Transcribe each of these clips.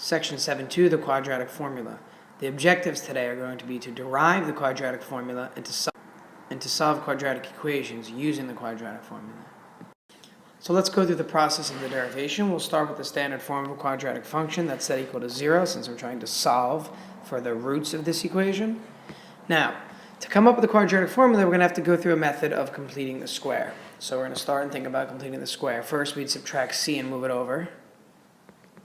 Section 7.2, the quadratic formula. The objectives today are going to be to derive the quadratic formula and to solve quadratic equations using the quadratic formula. So let's go through the process of the derivation. We'll start with the standard form of a quadratic function that's set equal to 0, since we're trying to solve for the roots of this equation. Now, to come up with the quadratic formula, we're going to have to go through a method of completing the square. So we're going to start and think about completing the square. First, we'd subtract c and move it over,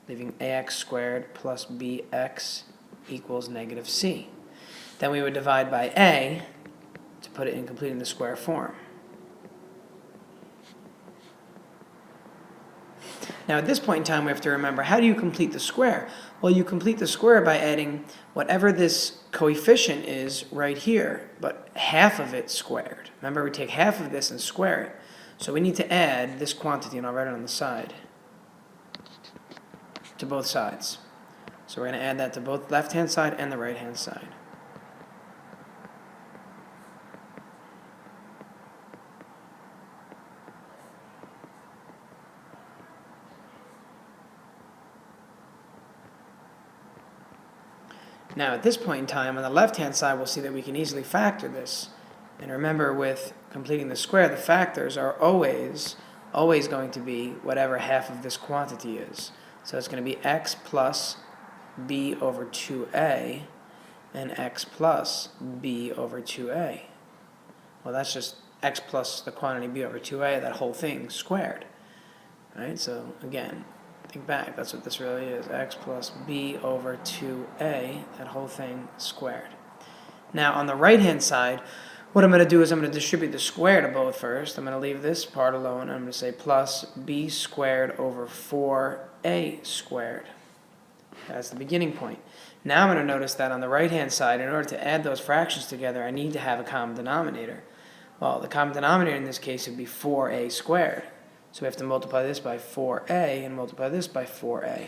leaving ax squared plus bx equals negative c. Then we would divide by a to put it in completing the square form. Now at this point in time, we have to remember, how do you complete the square? Well, you complete the square by adding whatever this coefficient is right here, but half of it squared. Remember, we take half of this and square it. So we need to add this quantity, and I'll write it on the side, to both sides. So we're going to add that to both left-hand side and the right-hand side. Now at this point in time, on the left-hand side, we'll see that we can easily factor this. And remember, with completing the square, the factors are always going to be whatever half of this quantity is. So it's going to be x plus b over 2a and x plus b over 2a. Well, that's just x plus the quantity b over 2a, that whole thing squared. Right? So again, think back, that's what this really is. X plus b over 2a, that whole thing squared. Now on the right-hand side, what I'm going to do is I'm going to distribute the square to both first. I'm going to leave this part alone. I'm going to say plus b squared over 4a squared. That's the beginning point. Now I'm going to notice that on the right-hand side, in order to add those fractions together, I need to have a common denominator. Well, the common denominator in this case would be 4a squared. So we have to multiply this by 4a and multiply this by 4a.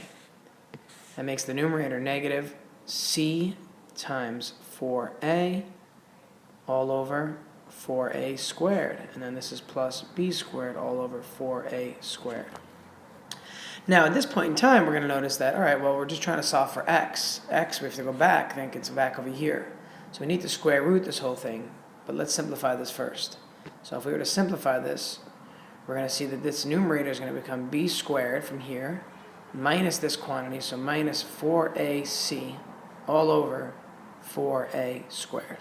That makes the numerator negative c times 4a all over 4a squared. And then this is plus b squared all over 4a squared. Now at this point in time, we're going to notice that, all right, well, we're just trying to solve for x. X, we have to go back, think it's back over here. So we need to square root this whole thing, but let's simplify this first. So if we were to simplify this, we're going to see that this numerator is going to become b squared from here, minus this quantity, so minus 4ac all over 4a squared.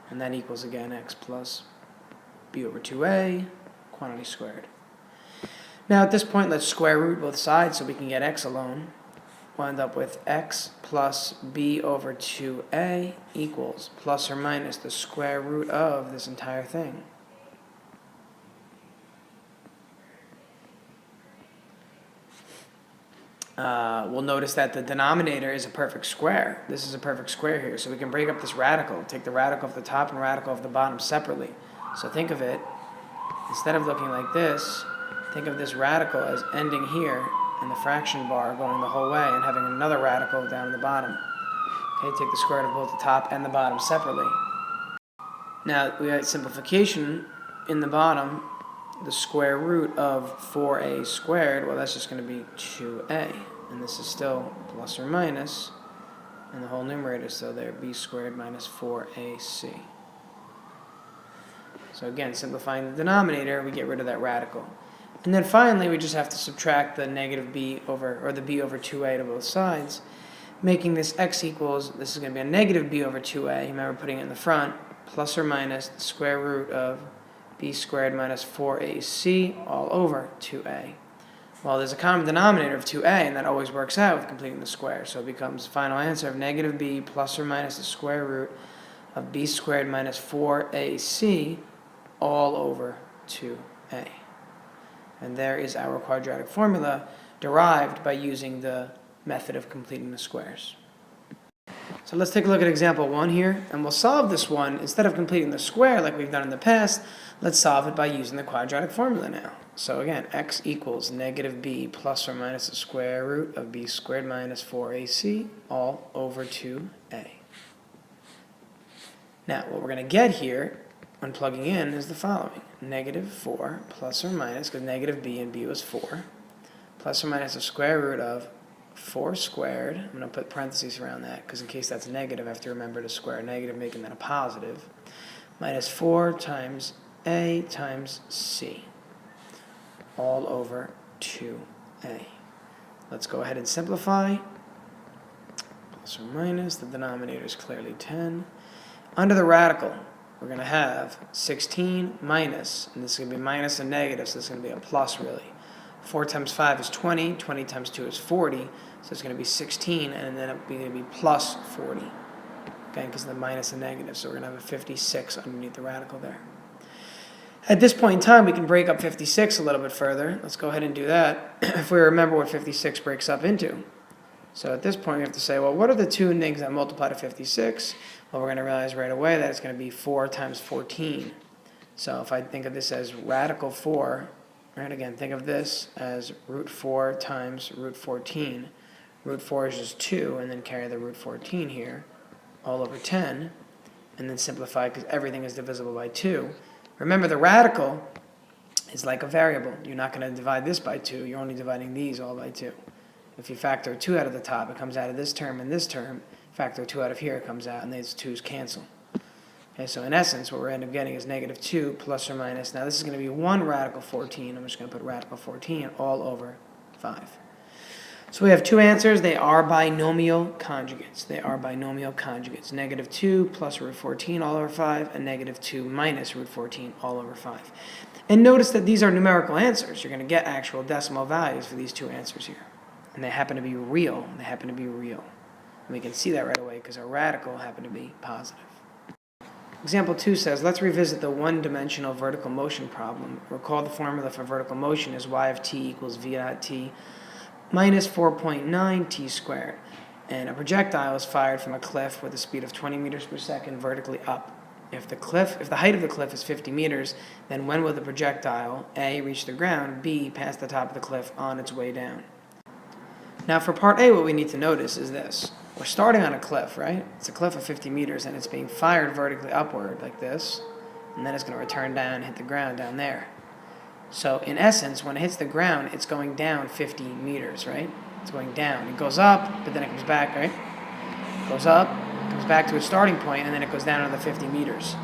And that equals, again, x plus b over 2a, quantity squared. Now at this point, let's square root both sides so we can get x alone. We'll end up with x plus b over 2a equals plus or minus the square root of this entire thing. We'll notice that the denominator is a perfect square. This is a perfect square here, so we can break up this radical, take the radical of the top and radical of the bottom separately. So think of it, instead of looking like this, think of this radical as ending here and the fraction bar going the whole way and having another radical down at the bottom. Okay, take the square root of both the top and the bottom separately. Now we have simplification in the bottom. The square root of 4a squared, well, that's just going to be 2a. And this is still plus or minus, and the whole numerator is still there, b squared minus 4ac. So again, simplifying the denominator, we get rid of that radical. And then finally, we just have to subtract the negative b over, or the b over 2a to both sides, making this x equals, this is going to be a negative b over 2a, remember putting it in the front, plus or minus the square root of b squared minus 4ac all over 2a. Well, there's a common denominator of 2a, and that always works out with completing the square. So it becomes the final answer of negative b plus or minus the square root of b squared minus 4ac all over 2a. And there is our quadratic formula derived by using the method of completing the squares. So let's take a look at example 1 here, and we'll solve this one. Instead of completing the square like we've done in the past, let's solve it by using the quadratic formula now. So again, x equals negative b plus or minus the square root of b squared minus 4ac all over 2a. Now, what we're going to get here when plugging in is the following. Negative 4 plus or minus, because negative b and b was 4, plus or minus the square root of 4 squared. I'm going to put parentheses around that because in case that's negative, I have to remember to square a negative, making that a positive. Minus 4 times a times c, all over 2a. Let's go ahead and simplify. Plus or minus, the denominator is clearly 10. Under the radical, we're going to have 16 minus, and this is going to be minus and negative, so this is going to be a plus really. 4 times 5 is 20, 20 times 2 is 40, so it's going to be 16, and then it's going to be plus 40, okay, because of the minus and negative, so we're going to have a 56 underneath the radical there. At this point in time, we can break up 56 a little bit further. Let's go ahead and do that if we remember what 56 breaks up into. So at this point, we have to say, well, what are the two things that multiply to 56? Well, we're going to realize right away that it's going to be 4 times 14. So if I think of this as radical 4, right, again, think of this as root 4 times root 14. Root 4 is just 2, and then carry the root 14 here, all over 10, and then simplify because everything is divisible by 2. Remember, the radical is like a variable. You're not going to divide this by 2. You're only dividing these all by 2. If you factor 2 out of the top, it comes out of this term and this term. Factor 2 out of here, it comes out, and these 2's cancel. Okay, so in essence, what we're end up getting is negative 2 plus or minus. Now, this is going to be 1 radical 14. I'm just going to put radical 14 all over 5. So we have two answers. They are binomial conjugates. They are binomial conjugates. Negative 2 plus root 14 all over 5, and negative 2 minus root 14 all over 5. And notice that these are numerical answers. You're going to get actual decimal values for these two answers here. And they happen to be real. They happen to be real. And we can see that right away because our radical happened to be positive. Example 2 says, let's revisit the one-dimensional vertical motion problem. Recall the formula for vertical motion is y of t equals v dot t minus 4.9 t squared. And a projectile is fired from a cliff with a speed of 20 meters per second vertically up. If the height of the cliff is 50 meters, then when will the projectile, A, reach the ground, B, pass the top of the cliff on its way down? Now for part A, what we need to notice is this. We're starting on a cliff, right? It's a cliff of 50 meters, and it's being fired vertically upward like this, and then it's going to return down and hit the ground down there. So in essence, when it hits the ground, it's going down 50 meters, right? It's going down. It goes up, but then it comes back, right? It goes up, comes back to its starting point, and then it goes down another 50 meters.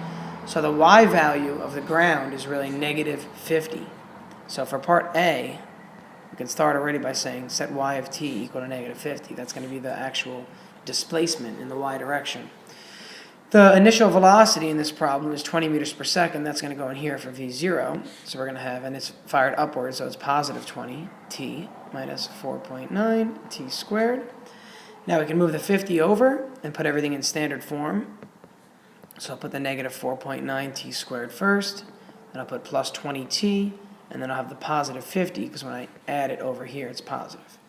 So the y value of the ground is really negative 50. So for part A, we can start already by saying set y of t equal to negative 50. That's going to be the actual displacement in the y direction. The initial velocity in this problem is 20 meters per second. That's going to go in here for v0. So we're going to have, and it's fired upwards, so it's positive 20 t minus 4.9 t squared. Now we can move the 50 over and put everything in standard form. So I'll put the negative 4.9 t squared first, then I'll put plus 20t, and then I'll have the positive 50 because when I add it over here, it's positive.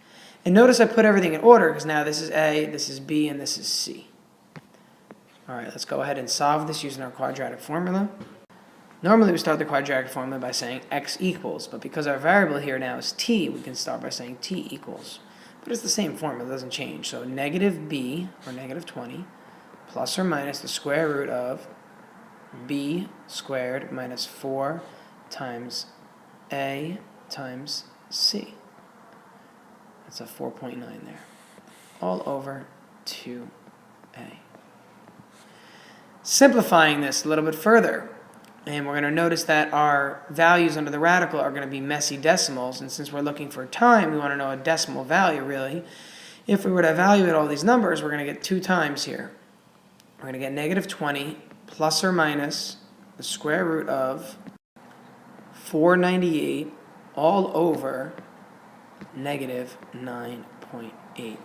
And notice I put everything in order because now this is A, this is B, and this is C. All right, let's go ahead and solve this using our quadratic formula. Normally we start the quadratic formula by saying x equals, but because our variable here now is t, we can start by saying t equals. But it's the same formula, it doesn't change. So negative b, or negative 20, plus or minus the square root of b squared minus 4 times a times c. That's a 4.9 there. All over 2a. Simplifying this a little bit further, and we're going to notice that our values under the radical are going to be messy decimals, and since we're looking for time, we want to know a decimal value, really. If we were to evaluate all these numbers, we're going to get 2 times here. We're going to get negative 20 plus or minus the square root of 498 all over negative 9.8.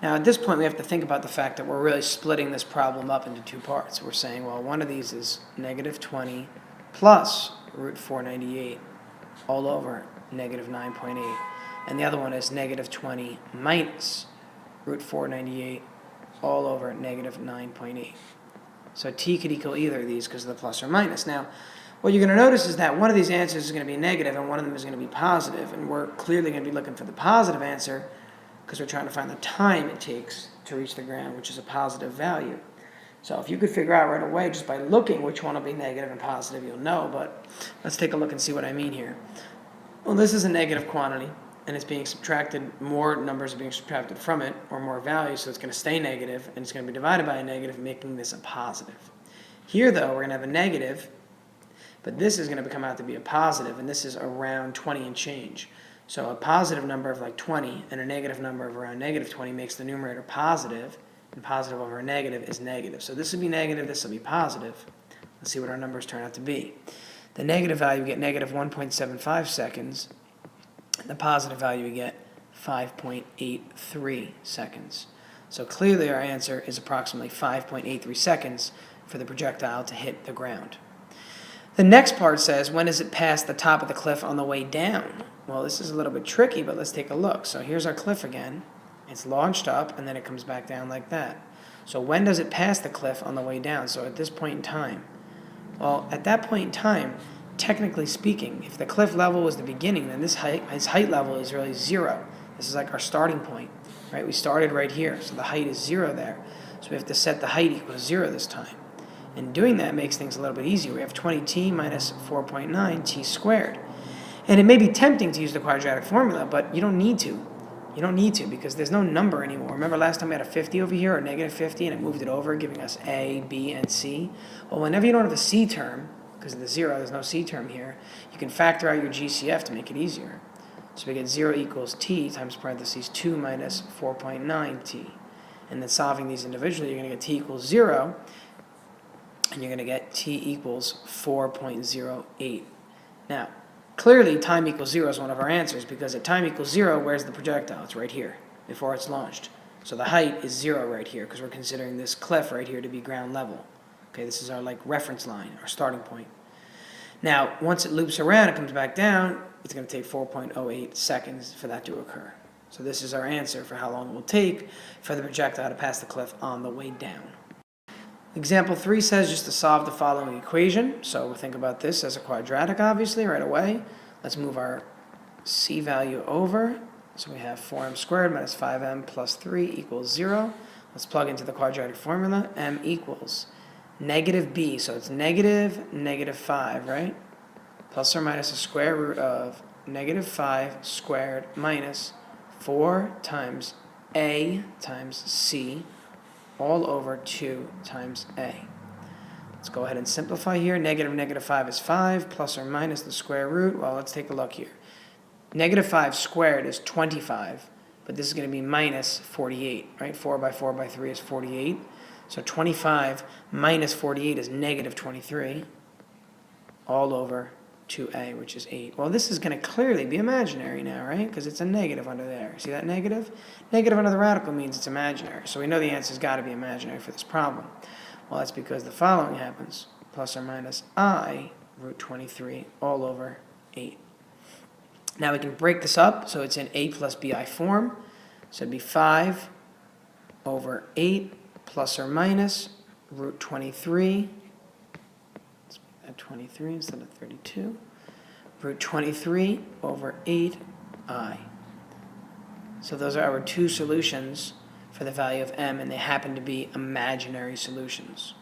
Now at this point we have to think about the fact that we're really splitting this problem up into 2 parts. We're saying, well, one of these is negative 20 plus root 498 all over negative 9.8. And the other one is negative 20 minus root 498 all over negative 9.8. So t could equal either of these because of the plus or minus. Now, what you're going to notice is that one of these answers is going to be negative and one of them is going to be positive. And we're clearly going to be looking for the positive answer because we're trying to find the time it takes to reach the ground, which is a positive value. So if you could figure out right away just by looking which one will be negative and positive, you'll know. But let's take a look and see what I mean here. Well, this is a negative quantity. and it's being subtracted, more numbers are being subtracted from it, or more values, so it's going to stay negative, and it's going to be divided by a negative, making this a positive. Here, though, we're going to have a negative, but this is going to come out to be a positive, and this is around 20 and change. So a positive number of like 20 and a negative number of around negative 20 makes the numerator positive, and positive over a negative is negative. So this will be negative, this will be positive. Let's see what our numbers turn out to be. The negative value, we get negative 1.75 seconds. The positive value, we get 5.83 seconds. So clearly our answer is approximately 5.83 seconds for the projectile to hit the ground. The next part says, when does it pass the top of the cliff on the way down? Well, this is a little bit tricky, but let's take a look. So here's our cliff again. It's launched up, and then it comes back down like that. So when does it pass the cliff on the way down? So at this point in time. Well, at that point in time, technically speaking, if the cliff level was the beginning, then his height level is really 0. This is like our starting point, right? We started right here, so the height is 0 there. So we have to set the height equal to 0 this time. And doing that makes things a little bit easier. We have 20t minus 4.9 t squared. And it may be tempting to use the quadratic formula, but you don't need to. You don't need to, because there's no number anymore. Remember last time we had a 50 over here, or negative 50, and it moved it over, giving us a, b, and c? Well, whenever you don't have a c term, because of the 0, there's no c term here, you can factor out your GCF to make it easier. So we get 0 equals t times parentheses 2 minus 4.9t. And then solving these individually, you're going to get t equals 0, and you're going to get t equals 4.08. Now, clearly, time equals 0 is one of our answers, because at time equals 0, where's the projectile? It's right here, before it's launched. So the height is 0 right here, because we're considering this cliff right here to be ground level. Okay, this is our reference line, our starting point. Now, once it loops around, it comes back down, it's going to take 4.08 seconds for that to occur. So this is our answer for how long it will take for the projectile to pass the cliff on the way down. Example 3 says just to solve the following equation. So we'll think about this as a quadratic, obviously, right away. Let's move our c value over. So we have 4m squared minus 5m plus 3 equals 0. Let's plug into the quadratic formula. M equals negative b, so it's negative 5, right? Plus or minus the square root of negative 5 squared minus 4 times a times c all over 2 times a. Let's go ahead and simplify here. Negative 5 is 5, plus or minus the square root. Well, let's take a look here. Negative 5 squared is 25, but this is going to be minus 48, right? 4 by 4 by 3 is 48. So 25 minus 48 is negative 23, all over 2a, which is 8. Well, this is going to clearly be imaginary now, right? Because it's a negative under there. See that negative? Negative under the radical means it's imaginary. So we know the answer's got to be imaginary for this problem. Well, that's because the following happens. Plus or minus I root 23 all over 8. Now we can break this up so it's in a plus bi form. So it'd be 5 over 8 plus or minus root 23. Let's add 23 instead of 32. Root 23 over 8i. So those are our two solutions for the value of m, and they happen to be imaginary solutions.